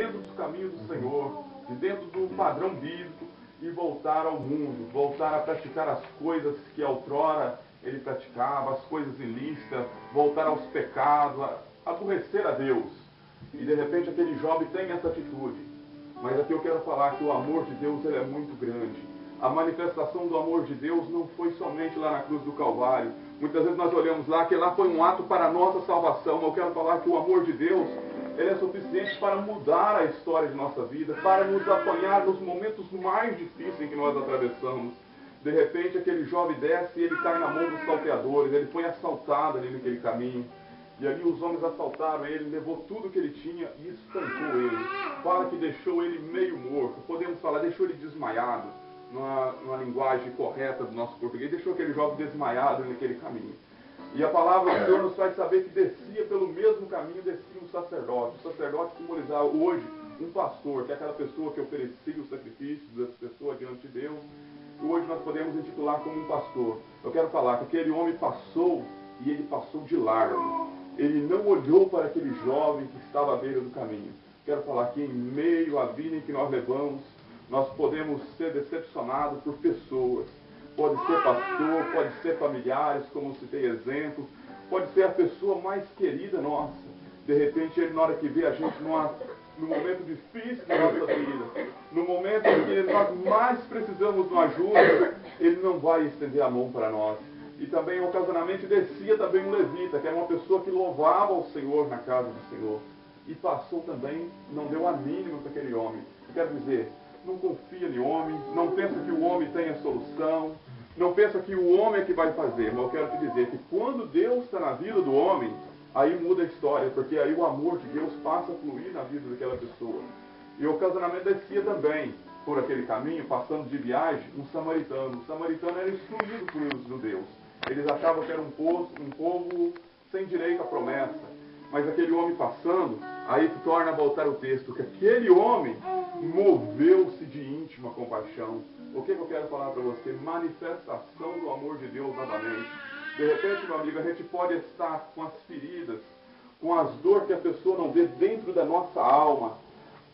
dentro dos caminhos do Senhor, de dentro do padrão bíblico, e voltar ao mundo, voltar a praticar as coisas que outrora ele praticava, as coisas ilícitas, voltar aos pecados, aborrecer a Deus. E de repente aquele jovem tem essa atitude. Mas aqui eu quero falar que o amor de Deus ele é muito grande. A manifestação do amor de Deus não foi somente lá na cruz do Calvário. Muitas vezes nós olhamos lá, que lá foi um ato para a nossa salvação. Mas eu quero falar que o amor de Deus ele é suficiente para mudar a história de nossa vida, para nos apanhar nos momentos mais difíceis que nós atravessamos. De repente aquele jovem desce e ele cai na mão dos salteadores, ele foi assaltado ali naquele caminho. E ali os homens assaltaram ele, levou tudo que ele tinha e espancou ele. Fala que deixou ele meio morto. Podemos falar, deixou ele desmaiado, numa linguagem correta do nosso português. Deixou aquele jovem desmaiado naquele caminho. E a palavra do Senhor nos faz saber que descia pelo mesmo caminho, descia um sacerdote. O sacerdote simbolizava hoje um pastor, que é aquela pessoa que oferecia o sacrifício das pessoas diante de Deus. E hoje nós podemos intitular como um pastor. Eu quero falar que aquele homem passou e ele passou de largo. Ele não olhou para aquele jovem que estava à beira do caminho. Quero falar que em meio à vida em que nós levamos, nós podemos ser decepcionados por pessoas. Pode ser pastor, pode ser familiares, como citei exemplo, pode ser a pessoa mais querida nossa. De repente, ele na hora que vê a gente no momento difícil da nossa vida, no momento em que nós mais precisamos de uma ajuda, ele não vai estender a mão para nós. E também, ocasionalmente, descia também um levita, que era uma pessoa que louvava o Senhor na casa do Senhor. E passou também, não deu a mínima para aquele homem. Quero dizer, não confia no homem, não pensa que o homem tem a solução, não pensa que o homem é que vai fazer. Mas eu quero te dizer que quando Deus está na vida do homem, aí muda a história, porque aí o amor de Deus passa a fluir na vida daquela pessoa. E ocasionalmente descia também, por aquele caminho, passando de viagem, um samaritano. O samaritano era instruído por os judeus. Eles achavam que era um povo sem direito à promessa. Mas aquele homem passando, aí torna a voltar o texto, que aquele homem moveu-se de íntima compaixão. O que eu quero falar para você? Manifestação do amor de Deus novamente. De repente, meu amigo, a gente pode estar com as feridas, com as dores que a pessoa não vê dentro da nossa alma.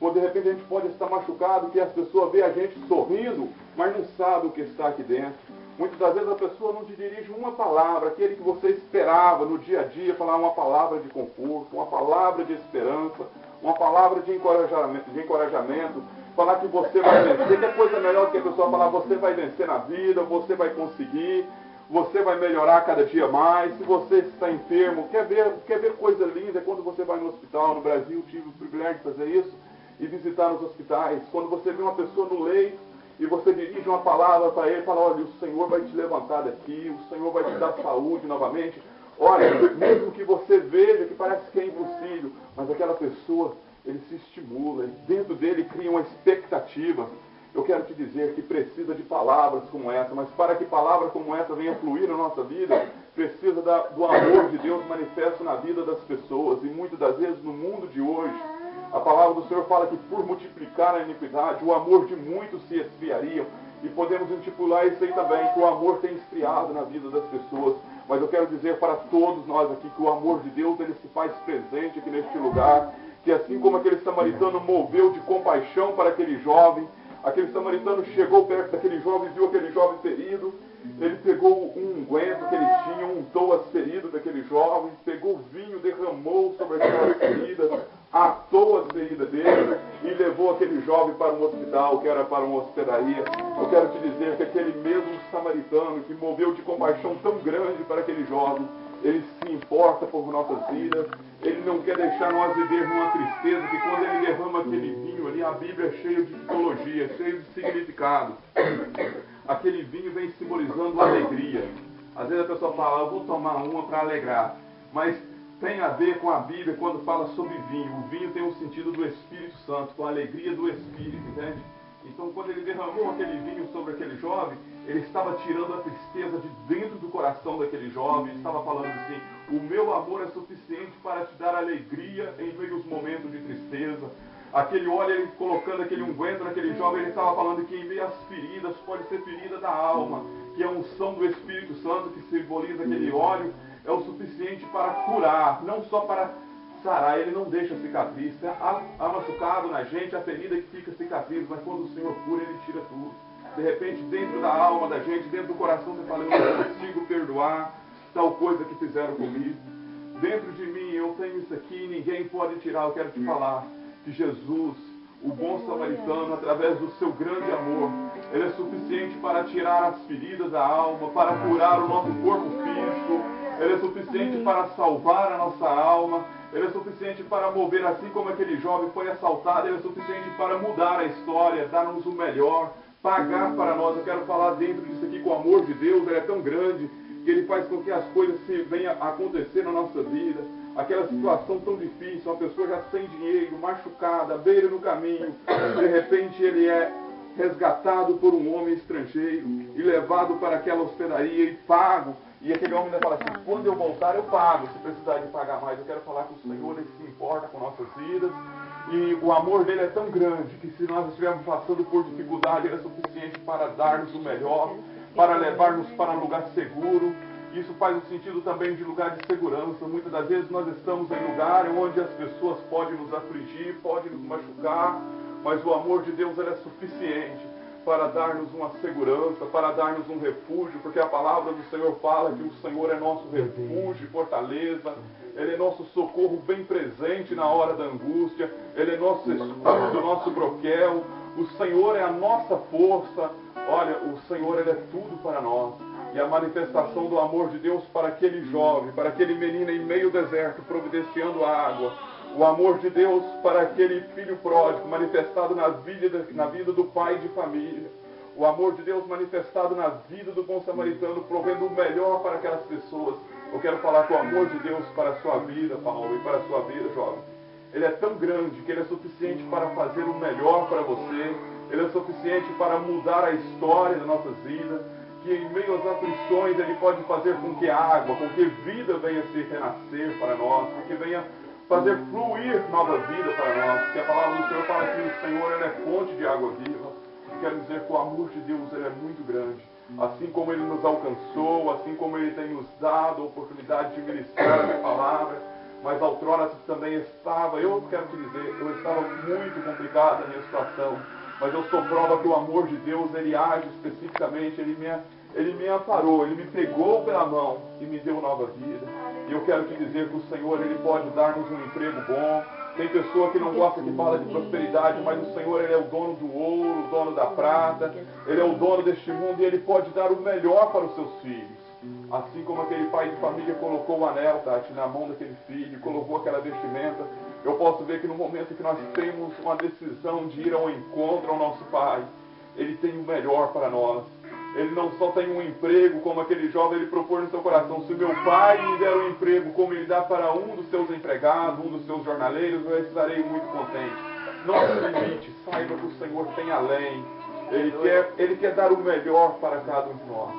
Ou de repente a gente pode estar machucado, que as pessoas veem a gente sorrindo, mas não sabe o que está aqui dentro. Muitas das vezes a pessoa não te dirige uma palavra, aquele que você esperava no dia a dia, falar uma palavra de conforto, uma palavra de esperança, uma palavra de encorajamento, falar que você vai vencer, que é coisa melhor do que a pessoa falar, você vai vencer na vida, você vai conseguir, você vai melhorar cada dia mais, se você está enfermo, quer ver coisa linda, é quando você vai no hospital. No Brasil tive o privilégio de fazer isso, e visitar os hospitais, quando você vê uma pessoa no leito, e você dirige uma palavra para ele, fala, olha, o Senhor vai te levantar daqui, o Senhor vai te dar saúde novamente. Olha, mesmo que você veja que parece que é impossível, mas aquela pessoa, ele se estimula, dentro dele cria uma expectativa. Eu quero te dizer que precisa de palavras como essa, mas para que palavras como essa venham fluir na nossa vida, precisa do amor de Deus manifesto na vida das pessoas. E muitas das vezes no mundo de hoje, a palavra do Senhor fala que por multiplicar a iniquidade, o amor de muitos se esfriaria. E podemos estipular isso aí também, que o amor tem esfriado na vida das pessoas. Mas eu quero dizer para todos nós aqui que o amor de Deus ele se faz presente aqui neste lugar. Que assim como aquele samaritano moveu de compaixão para aquele jovem, aquele samaritano chegou perto daquele jovem, viu aquele jovem ferido, ele pegou um unguento que ele tinha, untou as feridas daquele jovem, pegou vinho, derramou sobre aquelas feridas, atou as feridas dele e levou aquele jovem para um hospital, que era para uma hospedaria. Eu quero te dizer que aquele mesmo samaritano que moveu de compaixão tão grande para aquele jovem, ele se importa por nossas vidas, ele não quer deixar nós viver numa tristeza, que quando ele derrama aquele vinho ali, a Bíblia é cheia de psicologia, cheia de significado. Aquele vinho vem simbolizando alegria. Às vezes a pessoa fala, eu vou tomar uma para alegrar, mas tem a ver com a Bíblia quando fala sobre vinho. O vinho tem o sentido do Espírito Santo, com a alegria do Espírito, entende? Então, quando ele derramou aquele vinho sobre aquele jovem, ele estava tirando a tristeza de dentro do coração daquele jovem. Ele estava falando assim, o meu amor é suficiente para te dar alegria em meio aos momentos de tristeza. Aquele óleo, ele colocando aquele unguento naquele jovem, ele estava falando que em meio às feridas, pode ser ferida da alma, que a unção do Espírito Santo, que simboliza aquele óleo, é o suficiente para curar, não só para sarar, Ele não deixa cicatriz. Há machucado na gente, a ferida que fica cicatriz, mas quando o Senhor cura, Ele tira tudo. De repente, dentro da alma da gente, dentro do coração, você fala, eu não consigo perdoar tal coisa que fizeram comigo. Dentro de mim, eu tenho isso aqui, ninguém pode tirar. Eu quero te falar que Jesus, o bom samaritano, através do seu grande amor, Ele é suficiente para tirar as feridas da alma, para curar o nosso corpo físico. Ele é suficiente para salvar a nossa alma. Ele é suficiente para mover, assim como aquele jovem foi assaltado. Ele é suficiente para mudar a história, dar-nos o melhor, pagar para nós. Eu quero falar dentro disso aqui, com o amor de Deus. Ele é tão grande que Ele faz com que as coisas venham a acontecer na nossa vida. Aquela situação tão difícil, uma pessoa já sem dinheiro, machucada, à beira no caminho, de repente ele é resgatado por um homem estrangeiro e levado para aquela hospedaria e pago. E aquele homem ainda fala assim, quando eu voltar eu pago, se precisar de pagar mais. Eu quero falar que o Senhor, Ele se importa com nossas vidas, e o amor dele é tão grande que se nós estivermos passando por dificuldade, Ele é suficiente para dar-nos o melhor, para levar-nos para um lugar seguro. Isso faz o sentido também de lugar de segurança. Muitas das vezes nós estamos em lugar onde as pessoas podem nos afligir, podem nos machucar, mas o amor de Deus ele é suficiente para dar-nos uma segurança, para dar-nos um refúgio, porque a palavra do Senhor fala que o Senhor é nosso refúgio e fortaleza, Ele é nosso socorro bem presente na hora da angústia, Ele é nosso escudo, nosso broquel, o Senhor é a nossa força. Olha, o Senhor ele é tudo para nós. E a manifestação do amor de Deus para aquele jovem, para aquele menino em meio deserto, providenciando água. O amor de Deus para aquele filho pródigo, manifestado na vida do pai de família. O amor de Deus manifestado na vida do bom samaritano, provendo o melhor para aquelas pessoas. Eu quero falar com o amor de Deus para a sua vida, Paulo, e para a sua vida, jovem. Ele é tão grande que Ele é suficiente para fazer o melhor para você. Ele é suficiente para mudar a história das nossas vidas. Que em meio às aflições Ele pode fazer com que água, com que vida venha se renascer para nós, com que venha fazer fluir nova vida para nós. Porque a palavra do Senhor fala que o Senhor ele é fonte de água viva. Quero dizer que o amor de Deus ele é muito grande. Assim como Ele nos alcançou, assim como Ele tem nos dado a oportunidade de ministrar a palavra, mas outrora também estava, eu quero te dizer, eu estava muito complicada na minha situação, mas eu sou prova que o amor de Deus, Ele age especificamente, Ele me amparou, Ele me pegou pela mão e me deu nova vida. E eu quero te dizer que o Senhor, Ele pode dar-nos um emprego bom. Tem pessoa que não gosta que fala de prosperidade, mas o Senhor, Ele é o dono do ouro, o dono da prata, Ele é o dono deste mundo e Ele pode dar o melhor para os seus filhos. Assim como aquele pai de família colocou o anel, Tati, na mão daquele filho, colocou aquela vestimenta, eu posso ver que no momento que nós temos uma decisão de ir ao encontro ao nosso Pai, Ele tem o melhor para nós. Ele não só tem um emprego, como aquele jovem, ele propôs no seu coração, se o meu pai me der um emprego como ele dá para um dos seus empregados, um dos seus jornaleiros, eu estarei muito contente. Não se limite, saiba que o Senhor tem além. Ele quer dar o melhor para cada um de nós.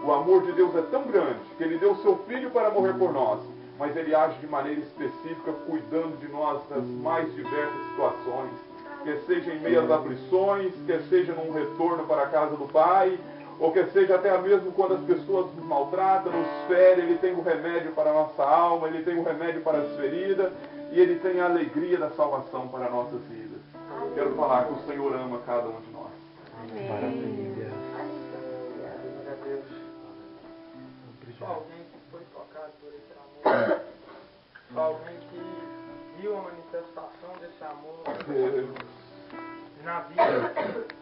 O amor de Deus é tão grande que Ele deu o seu Filho para morrer por nós, mas Ele age de maneira específica, cuidando de nós nas mais diversas situações, quer seja em meio às aflições, quer seja num retorno para a casa do Pai, ou quer seja até mesmo quando as pessoas nos maltratam, nos ferem, Ele tem o remédio para a nossa alma, Ele tem o remédio para as feridas, e Ele tem a alegria da salvação para nossas vidas. Quero falar que o Senhor ama cada um de nós. Amém. Maravilha. Glória a Deus. Só alguém que foi tocado por esse amor. Só alguém que viu a manifestação desse amor na vida